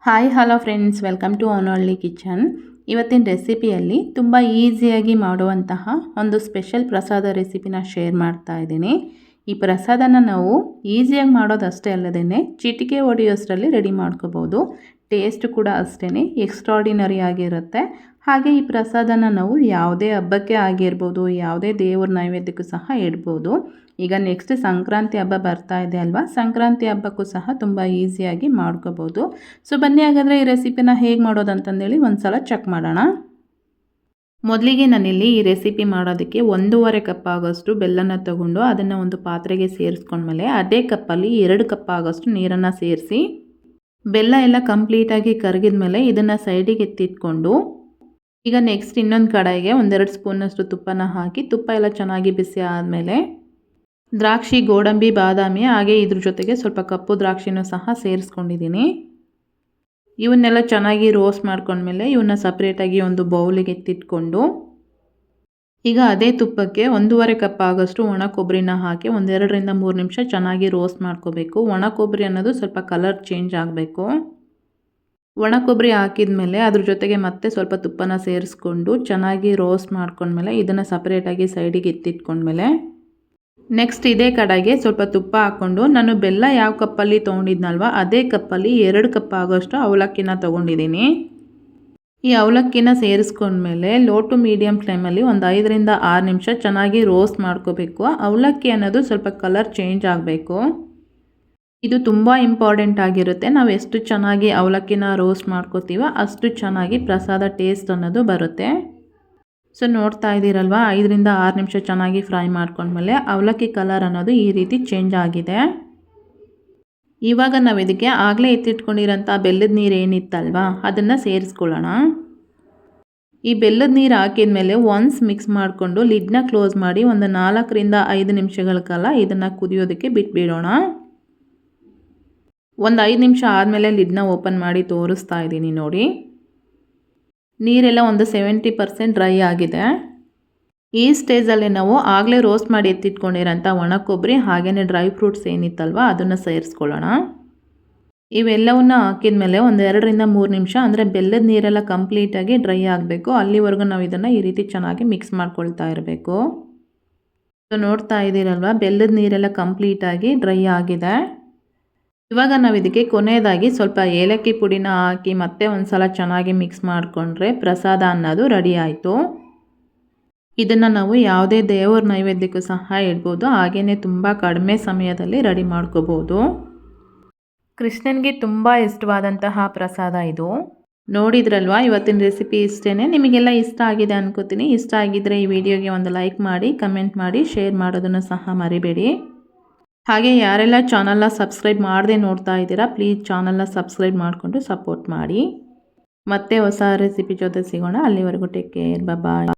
Hi hello friends, welcome to Avanahalli kitchen. ಇವತ್ತಿನ ರೆಸಿಪಿಯಲ್ಲಿ ತುಂಬ ಈಸಿಯಾಗಿ ಮಾಡುವಂತಹ ಒಂದು ಸ್ಪೆಷಲ್ ಪ್ರಸಾದ ರೆಸಿಪಿನ ಶೇರ್ ಮಾಡ್ತಾ ಇದ್ದೀನಿ. ಈ ಪ್ರಸಾದನ ನಾವು ಈಸಿಯಾಗಿ ಮಾಡೋದಷ್ಟೇ ಅಲ್ಲದೇ ಚಿಟಿಕೆ ಹೊಡೆಯೋಷ್ಟರಲ್ಲಿ ರೆಡಿ ಮಾಡ್ಕೋಬೋದು. ಟೇಸ್ಟ್ ಕೂಡ ಅಷ್ಟೇ ಎಕ್ಸ್ಟ್ರಾರ್ಡಿನರಿ ಆಗಿರುತ್ತೆ. ಹಾಗೆ ಈ ಪ್ರಸಾದನ ನಾವು ಯಾವುದೇ ಹಬ್ಬಕ್ಕೆ ಆಗಿರ್ಬೋದು, ಯಾವುದೇ ದೇವ್ರ ನೈವೇದ್ಯಕ್ಕೂ ಸಹ ಇಡ್ಬೋದು. ಈಗ ನೆಕ್ಸ್ಟ್ ಸಂಕ್ರಾಂತಿ ಹಬ್ಬ ಬರ್ತಾ ಇದೆ ಅಲ್ವಾ, ಸಂಕ್ರಾಂತಿ ಹಬ್ಬಕ್ಕೂ ಸಹ ತುಂಬ ಈಸಿಯಾಗಿ ಮಾಡ್ಕೋಬೋದು. ಸೊ ಬನ್ನಿ ಹಾಗಾದರೆ ಈ ರೆಸಿಪಿನ ಹೇಗೆ ಮಾಡೋದು ಅಂತಂದೇಳಿ ಒಂದು ಸಲ ಚೆಕ್ ಮಾಡೋಣ. ಮೊದಲಿಗೆ ನಾನಿಲ್ಲಿ ಈ ರೆಸಿಪಿ ಮಾಡೋದಕ್ಕೆ 1.5 ಕಪ್ ಆಗೋಷ್ಟು ಬೆಲ್ಲನ ತಗೊಂಡು ಅದನ್ನು ಒಂದು ಪಾತ್ರೆಗೆ ಸೇರಿಸ್ಕೊಂಡ್ಮೇಲೆ ಅದೇ ಕಪ್ಪಲ್ಲಿ 2 ಕಪ್ ಆಗೋಷ್ಟು ನೀರನ್ನು ಸೇರಿಸಿ ಬೆಲ್ಲ ಎಲ್ಲ ಕಂಪ್ಲೀಟಾಗಿ ಕರಗಿದ ಮೇಲೆ ಇದನ್ನು ಸೈಡಿಗೆ ಎತ್ತಿಟ್ಕೊಂಡು ಈಗ ನೆಕ್ಸ್ಟ್ ಇನ್ನೊಂದು ಕಡಾಯಿಗೆ 1-2 ಸ್ಪೂನಷ್ಟು ತುಪ್ಪನ ಹಾಕಿ ತುಪ್ಪ ಎಲ್ಲ ಚೆನ್ನಾಗಿ ಬಿಸಿ ಆದಮೇಲೆ ದ್ರಾಕ್ಷಿ, ಗೋಡಂಬಿ, ಬಾದಾಮಿ ಹಾಗೆ ಇದ್ರ ಜೊತೆಗೆ ಸ್ವಲ್ಪ ಕಪ್ಪು ದ್ರಾಕ್ಷಿನೂ ಸಹ ಸೇರಿಸ್ಕೊಂಡಿದ್ದೀನಿ. ಇವನ್ನೆಲ್ಲ ಚೆನ್ನಾಗಿ ರೋಸ್ಟ್ ಮಾಡ್ಕೊಂಡ್ಮೇಲೆ ಇವನ್ನ ಸಪ್ರೇಟಾಗಿ ಒಂದು ಬೌಲಿಗೆ ಎತ್ತಿಟ್ಕೊಂಡು ಈಗ ಅದೇ ತುಪ್ಪಕ್ಕೆ 1.5 ಕಪ್ ಆಗೋಷ್ಟು ಒಣ ಕೊಬ್ಬರಿನ ಹಾಕಿ 2-3 ನಿಮಿಷ ಚೆನ್ನಾಗಿ ರೋಸ್ಟ್ ಮಾಡ್ಕೋಬೇಕು. ಒಣ ಕೊಬ್ಬರಿ ಅನ್ನೋದು ಸ್ವಲ್ಪ ಕಲರ್ ಚೇಂಜ್ ಆಗಬೇಕು. ಒಣ ಕೊಬ್ಬರಿ ಹಾಕಿದ್ಮೇಲೆ ಅದ್ರ ಜೊತೆಗೆ ಮತ್ತೆ ಸ್ವಲ್ಪ ತುಪ್ಪನ ಸೇರಿಸ್ಕೊಂಡು ಚೆನ್ನಾಗಿ ರೋಸ್ಟ್ ಮಾಡ್ಕೊಂಡ್ಮೇಲೆ ಇದನ್ನು ಸಪ್ರೇಟಾಗಿ ಸೈಡಿಗೆ ಎತ್ತಿಟ್ಕೊಂಡ್ಮೇಲೆ ನೆಕ್ಸ್ಟ್ ಇದೇ ಕಡೆಗೆ ಸ್ವಲ್ಪ ತುಪ್ಪ ಹಾಕ್ಕೊಂಡು ನಾನು ಬೆಲ್ಲ ಯಾವ ಕಪ್ಪಲ್ಲಿ ತೊಗೊಂಡಿದ್ನಲ್ವ ಅದೇ ಕಪ್ಪಲ್ಲಿ 2 ಕಪ್ ಆಗೋಷ್ಟು ಅವಲಕ್ಕಿನ ತೊಗೊಂಡಿದ್ದೀನಿ. ಈ ಅವಲಕ್ಕಿನ ಸೇರಿಸ್ಕೊಂಡ್ಮೇಲೆ ಲೋ ಟು ಮೀಡಿಯಮ್ ಫ್ಲೇಮಲ್ಲಿ ಒಂದು 5-6 ನಿಮಿಷ ಚೆನ್ನಾಗಿ ರೋಸ್ಟ್ ಮಾಡ್ಕೋಬೇಕು. ಅವಲಕ್ಕಿ ಅನ್ನೋದು ಸ್ವಲ್ಪ ಕಲರ್ ಚೇಂಜ್ ಆಗಬೇಕು. ಇದು ತುಂಬ ಇಂಪಾರ್ಟೆಂಟ್ ಆಗಿರುತ್ತೆ. ನಾವು ಎಷ್ಟು ಚೆನ್ನಾಗಿ ಅವಲಕ್ಕಿನ ರೋಸ್ಟ್ ಮಾಡ್ಕೋತೀವೋ ಅಷ್ಟು ಚೆನ್ನಾಗಿ ಪ್ರಸಾದ ಟೇಸ್ಟ್ ಅನ್ನೋದು ಬರುತ್ತೆ. ಸೊ ನೋಡ್ತಾ ಇದ್ದೀರಲ್ವ, 5-6 ನಿಮಿಷ ಚೆನ್ನಾಗಿ ಫ್ರೈ ಮಾಡ್ಕೊಂಡ್ಮೇಲೆ ಅವಲಕ್ಕಿ ಕಲರ್ ಅನ್ನೋದು ಈ ರೀತಿ ಚೇಂಜ್ ಆಗಿದೆ. ಇವಾಗ ನಾವು ಇದಕ್ಕೆ ಆಗಲೇ ಎತ್ತಿಟ್ಕೊಂಡಿರೋಂಥ ಬೆಲ್ಲದ ನೀರು ಏನಿತ್ತಲ್ವ ಅದನ್ನು ಸೇರಿಸ್ಕೊಳ್ಳೋಣ. ಈ ಬೆಲ್ಲದ ನೀರು ಹಾಕಿದ ಮೇಲೆ ಒನ್ಸ್ ಮಿಕ್ಸ್ ಮಾಡಿಕೊಂಡು ಲಿಡ್ನ ಕ್ಲೋಸ್ ಮಾಡಿ ಒಂದು 4-5 ನಿಮಿಷಗಳ ಕಾಲ ಇದನ್ನು ಕುದಿಯೋದಕ್ಕೆ ಬಿಟ್ಬಿಡೋಣ. ಒಂದು 5 ನಿಮಿಷ ಆದಮೇಲೆ ಲಿಡ್ನ ಓಪನ್ ಮಾಡಿ ತೋರಿಸ್ತಾ ಇದ್ದೀನಿ ನೋಡಿ. ನೀರೆಲ್ಲ ಒಂದು 70% ಡ್ರೈ ಆಗಿದೆ. ಈ ಸ್ಟೇಜಲ್ಲಿ ನಾವು ಆಗಲೇ ರೋಸ್ಟ್ ಮಾಡಿ ಎತ್ತಿಟ್ಕೊಂಡಿರೋಂಥ ಒಣ ಕೊಬ್ಬರಿ ಹಾಗೆಯೇ ಡ್ರೈ ಫ್ರೂಟ್ಸ್ ಏನಿತ್ತಲ್ವ ಅದನ್ನು ಸೇರಿಸ್ಕೊಳ್ಳೋಣ. ಇವೆಲ್ಲವನ್ನು ಹಾಕಿದ ಮೇಲೆ ಒಂದು 2-3 ನಿಮಿಷ ಅಂದರೆ ಬೆಲ್ಲದ ನೀರೆಲ್ಲ ಕಂಪ್ಲೀಟಾಗಿ ಡ್ರೈ ಆಗಬೇಕು. ಅಲ್ಲಿವರೆಗೂ ನಾವು ಇದನ್ನು ಈ ರೀತಿ ಚೆನ್ನಾಗಿ ಮಿಕ್ಸ್ ಮಾಡ್ಕೊಳ್ತಾ ಇರಬೇಕು. ಸೊ ನೋಡ್ತಾ ಇದ್ದೀರಲ್ವ, ಬೆಲ್ಲದ ನೀರೆಲ್ಲ ಕಂಪ್ಲೀಟಾಗಿ ಡ್ರೈ ಆಗಿದೆ. ಇವಾಗ ನಾವು ಇದಕ್ಕೆ ಕೊನೆಯದಾಗಿ ಸ್ವಲ್ಪ ಏಲಕ್ಕಿ ಪುಡಿನ ಹಾಕಿ ಮತ್ತೆ ಒಂದು ಸಲ ಚೆನ್ನಾಗಿ ಮಿಕ್ಸ್ ಮಾಡಿಕೊಂಡ್ರೆ ಪ್ರಸಾದ ಅನ್ನೋದು ರೆಡಿ ಆಯಿತು. ಇದನ್ನು ನಾವು ಯಾವುದೇ ದೇವರ ನೈವೇದ್ಯಕ್ಕೂ ಸಹ ಇಡ್ಬೋದು. ಹಾಗೆಯೇ ತುಂಬ ಕಡಿಮೆ ಸಮಯದಲ್ಲಿ ರೆಡಿ ಮಾಡ್ಕೋಬೋದು. ಕೃಷ್ಣನಿಗೆ ತುಂಬ ಇಷ್ಟವಾದಂತಹ ಪ್ರಸಾದ ಇದು. ನೋಡಿದ್ರಲ್ವ, ಇವತ್ತಿನ ರೆಸಿಪಿ ಇಷ್ಟೇ. ನಿಮಗೆಲ್ಲ ಇಷ್ಟ ಆಗಿದೆ ಅನ್ಕೋತೀನಿ. ಇಷ್ಟ ಆಗಿದ್ದರೆ ಈ ವಿಡಿಯೋಗೆ ಒಂದು ಲೈಕ್ ಮಾಡಿ, ಕಮೆಂಟ್ ಮಾಡಿ, ಶೇರ್ ಮಾಡೋದನ್ನು ಸಹ ಮರಿಬೇಡಿ. ಹಾಗೆ ಯಾರೆಲ್ಲ ಚಾನಲ್ನ ಸಬ್ಸ್ಕ್ರೈಬ್ ಮಾಡದೆ ನೋಡ್ತಾ ಇದ್ದೀರಾ ಪ್ಲೀಸ್ ಚಾನಲ್ನ ಸಬ್ಸ್ಕ್ರೈಬ್ ಮಾಡಿಕೊಂಡು ಸಪೋರ್ಟ್ ಮಾಡಿ. ಮತ್ತೆ ಹೊಸ ರೆಸಿಪಿ ಜೊತೆ ಸಿಗೋಣ. ಅಲ್ಲಿವರೆಗೂ ಟೇಕ್ ಕೇರ್, ಬಾಯ್.